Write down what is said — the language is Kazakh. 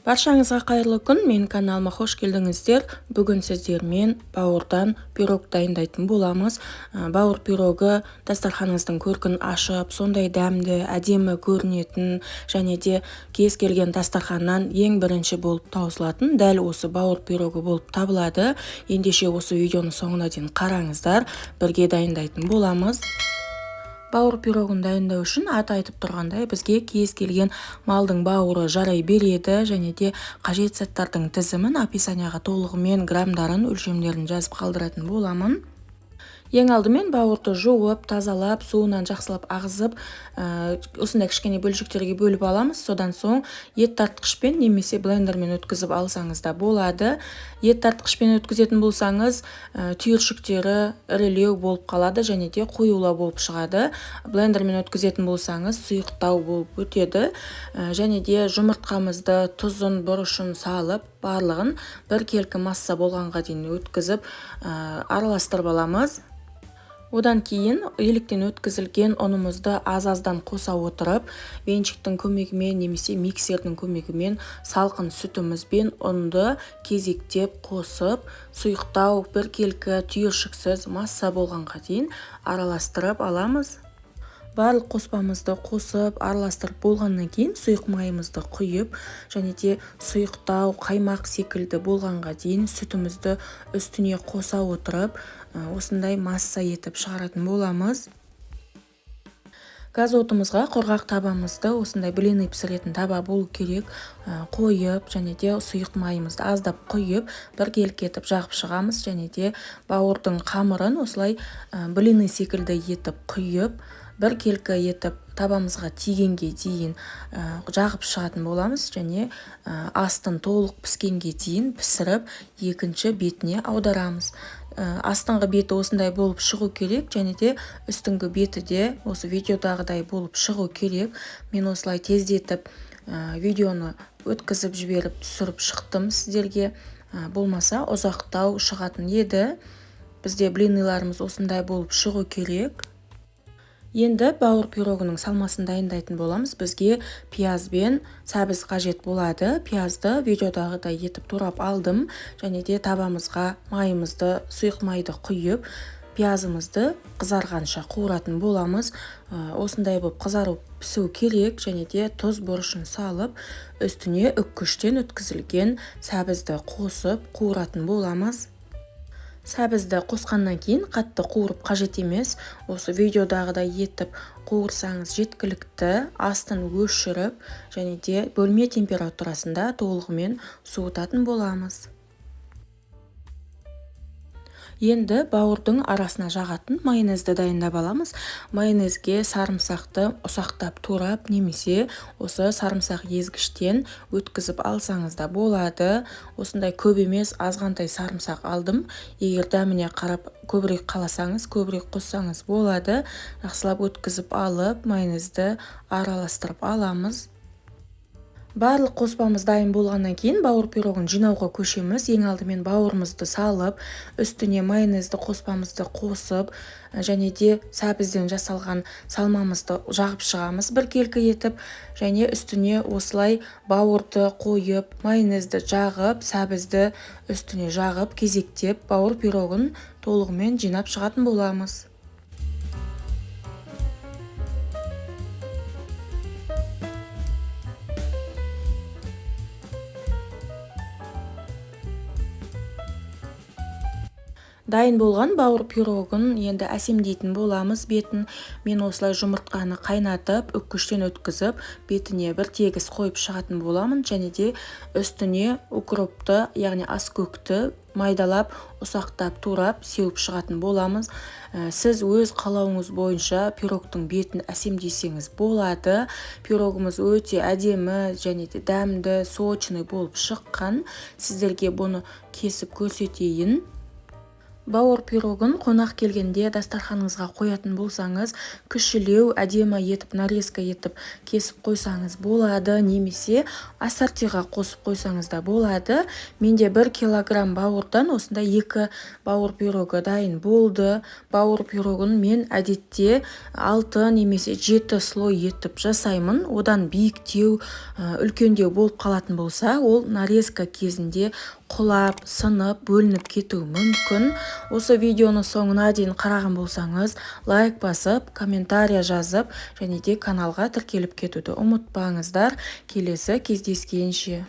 Баршаңызға қайырлы күн, мен каналыма қош келдіңіздер. Бүгін сіздермен бауырдан пирог дайындайтын боламыз. Бауыр пирогы дастарханыңыздың көркін ашып, сондай дәмді, әдемі көрінетін және де кез келген дастарханнан ең бірінші болып таусылатын дәл осы бауыр пирогы болып табылады. Ендеше осы видеоны соңына дейін қараңыздар, бірге дайындайтын боламыз. Бауыр пирогын дайындау үшін аты айтып тұрғандай бізге кез келген малдың бауыры жарай береді, және де қажет заттардың тізімін описанияға толығымен грамдарын, өлшемдерін жазып қалдыратын боламын. Ең алдымен бауырды жуып, тазалап, суынан жақсылап ағызып, осындай кішкене бөлшектерге бөліп аламыз. Содан соң ет тартқышпен немесе блендермен өткізіп алсаңыз да болады. Ет тартқышпен өткізетін болсаңыз, түйіршіктері ірілеу болып қалады және де қоюлау болып шығады. Блендермен өткізетін болсаңыз, сұйықтау болып өтеді. Және де жұмыртқамызды тұзын, бұрышын салып, барлығын біркелкі масса болғанға дейін өткізіп, араластырып аламыз. Одан кейін еліктен өткізілген ұнымызды аз-аздан қоса отырып, венчиктің көмегімен немесе миксердің көмегімен салқын сүтімізбен ұнды кезектеп қосып, сұйықтау біркелкі түйіршіксіз масса болғанға дейін араластырып аламыз. Барлық қоспамызды қосып, араластырып болғаннан кейін сұйық майымызды құйып, және де сұйықтау, қаймақ секілді болғанға дейін сүтімізді үстіне қоса отырып, осындай масса етіп шығаратын боламыз. Газ отымызға құрғақ табамызды, осындай блины пісіретін таба болу керек, қойып, және де сұйық майымызды аздап құйып, біркелкі етіп жағып шығамыз, және де бауырдың қамырын осылай блины секілді етіп құйып, біркелкі етіп табамызға тигенге дейін жағып шығатын боламыз, және астын толық піскенге дейін пісіріп, екінші бетіне аударамыз. Астыңғы беті осындай болып шығу керек, және де үстіңгі беті де осы видеодағыдай болып шығу керек. Мен осылай тездетіп видеоны өткізіп жіберіп түсіріп шықтым сіздерге. Болмаса ұзақтау шығатын еді. Бізде блиныларымыз осындай болып шығу керек. Енді бауыр пирогының салмасын дайындайтын боламыз. Бізге пияз бен сәбіз қажет болады. Пиязды видеодағыдай етіп турап алдым, және де табамызға майымызды, сұйық майды құйып, пиязымызды қызарғанша қуыратын боламыз. Осындай болып қызарып пісу керек, және де тұз бұрышын салып, үстіне үккіштен өткізілген сәбізді қосып қуыратын боламыз. Сәбізді қосқаннан кейін қатты қуырып қажет емес. Осы видеодағыдай етіп қуырсаңыз жеткілікті. Астын өшіріп, және де бөлме температурасында толығымен суытатын боламыз. Енді бауырдың арасына жағатын майонезді дайындап аламыз. Майонезге сарымсақты ұсақтап турап, немесе осы сарымсақ езгіштен өткізіп алсаңыз да болады. Осындай көп емес, азғантай сарымсақ алдым. Егер дәміне қарап көбірек қаласаңыз, көбірек қоссаңыз болады. Жақсылап өткізіп алып, майонезді араластырып аламыз. Барлық қоспамыз дайын болғаннан кейін бауыр пирогын жинауға көшеміз. Ең алдымен бауырымызды салып, үстіне майонезді қоспамызды қосып, және де сәбізден жасалған салмамызды жағып шығамыз біркелкі етіп, және үстіне осылай бауырды қойып, майонезді жағып, сәбізді үстіне жағып, кезектеп бауыр пирогын толығымен жинап шығатын боламыз. Дайын болған бауыр пирогын енді әсемдейтін боламыз бетін. Мен осылай жұмыртқаны қайнатып, үккіштен өткізіп, бетіне бір тегіс қойып шығатын боламын, және де үстіне укропты, яғни аскөкті майдалап, ұсақтап, турап, сеуіп шығатын боламыз. Сіз өз қалауыңыз бойынша пирогтың бетін әсемдесеңіз болады. Пирогымыз өте әдемі және де дәмді, сочный болып шыққан. Сіздерге бұны кесіп көрсетейін. Бауыр пирогын қонақ келгенде дастарханыңызға қоятын болсаңыз, кішілеу, әдемі етіп нарезка етіп кесіп қойсаңыз болады, немесе ассортиға қосып қойсаңыз да болады. Менде 1 килограмм бауырдан осындай 2 бауыр пирогы дайын болды. Бауыр пирогын мен әдетте 6 немесе 7 слой етіп жасаймын. Одан биіктеу, үлкендеу болып қалатын болса, ол нарезка кезінде құлап, сынып, бөлініп кетуі мүмкін. Осы видеоны соңына дейін қараған болсаңыз, лайк басып, комментария жазып, және де каналға тіркеліп кетуді ұмытпаңыздар. Келесі кездескенше.